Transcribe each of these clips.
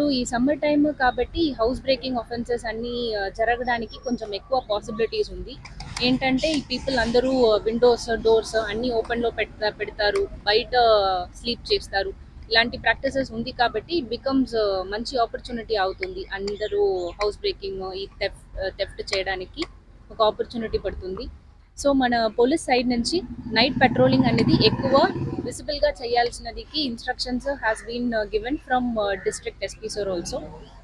ఇప్పుడు ఈ summer time కాబట్టి హౌస్ బ్రేకింగ్ ఆఫెన్సెస్ అన్నీ జరగడానికి కొంచెం ఎక్కువ పాసిబిలిటీస్ ఉంది. ఏంటంటే ఈ పీపుల్ అందరూ విండోస్, డోర్స్ అన్నీ ఓపెన్‌లో పెడతారు. బయట స్లీప్ చేస్తారు. ఇలాంటి ప్రాక్టీసెస్ ఉంది కాబట్టి ఇట్ బికమ్స్ మంచి ఆపర్చునిటీ అవుతుంది. అందరూ హౌస్ బ్రేకింగ్, ఈ థెఫ్ట్ చేయడానికి ఒక ఆపర్చునిటీ పడుతుంది. సో మన పోలీస్ సైడ్ నుంచి నైట్ పెట్రోలింగ్ అనేది ఎక్కువ విజిబుల్గా చేయాల్సినదికి instructions has been given from district SP sir also.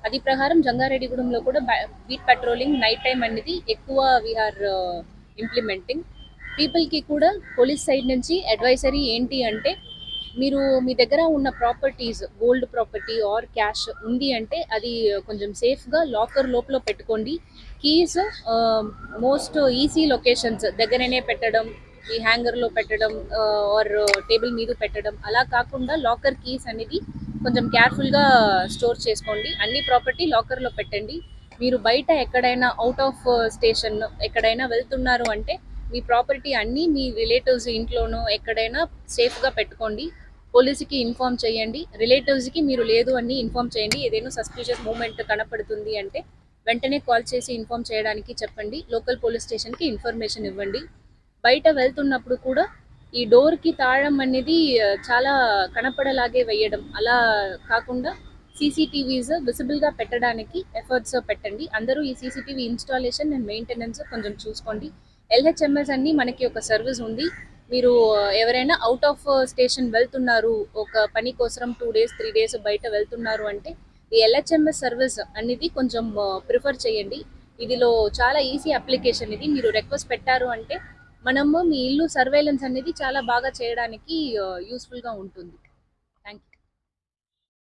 అది ప్రకారం జంగారెడ్డిగూడెంలో కూడా బీట్ పెట్రోలింగ్ నైట్ టైం అనేది ఎక్కువ వీఆర్ ఇంప్లిమెంటింగ్. పీపుల్కి కూడా పోలీస్ సైడ్ నుంచి అడ్వైజరీ ఏంటి అంటే, మీరు మీ దగ్గర ఉన్న properties, gold property or cash ఉంది అంటే అది కొంచెం సేఫ్గా లాకర్ లోపల పెట్టుకోండి. కీస్ మోస్ట్ ఈజీ లొకేషన్స్ దగ్గరనే పెట్టడం, ఈ హ్యాంగర్లో పెట్టడం ఆర్ టేబుల్ మీద పెట్టడం అలా కాకుండా లాకర్ కీస్ అనేది కొంచెం కేర్ఫుల్గా స్టోర్ చేసుకోండి. అన్ని ప్రాపర్టీ లాకర్లో పెట్టండి. మీరు బయట ఎక్కడైనా అవుట్ ఆఫ్ స్టేషన్ ఎక్కడైనా వెళ్తున్నారు అంటే మీ ప్రాపర్టీ అన్నీ మీ రిలేటివ్స్ ఇంట్లోనో ఎక్కడైనా సేఫ్గా పెట్టుకోండి. పోలీసుకి ఇన్ఫామ్ చేయండి. రిలేటివ్స్కి మీరు లేదు అని ఇన్ఫామ్ చేయండి. ఏదైనా సస్పిషియస్ మూమెంట్ కనపడుతుంది అంటే వెంటనే కాల్ చేసి ఇన్ఫామ్ చేయడానికి చెప్పండి. లోకల్ పోలీస్ స్టేషన్కి ఇన్ఫర్మేషన్ ఇవ్వండి. బయట వెళ్తున్నప్పుడు కూడా ఈ డోర్కి తాళం అనేది చాలా కనపడలాగే వేయడం అలా కాకుండా సీసీటీవీస్ విజిబుల్గా పెట్టడానికి ఎఫర్ట్స్ పెట్టండి. అందరూ ఈ సీసీటీవీ ఇన్స్టాలేషన్ అండ్ మెయింటెనెన్స్ కొంచెం చూసుకోండి. ఎల్హెచ్ఎంఎస్ అని మనకి ఒక సర్వీస్ ఉంది. మీరు ఎవరైనా అవుట్ ఆఫ్ స్టేషన్ వెళ్తున్నారు, ఒక పని కోసం 2 days 3 days బయట వెళ్తున్నారు అంటే ఈ ఎల్హెచ్ఎంఎస్ సర్వీస్ అనేది కొంచెం ప్రిఫర్ చేయండి. ఇదిలో చాలా ఈజీ అప్లికేషన్. ఇది మీరు రిక్వెస్ట్ పెట్టారు అంటే మనము మీ ఇల్లు సర్వేలెన్స్ అనేది చాలా బాగా చేయడానికి యూస్ఫుల్గా ఉంటుంది.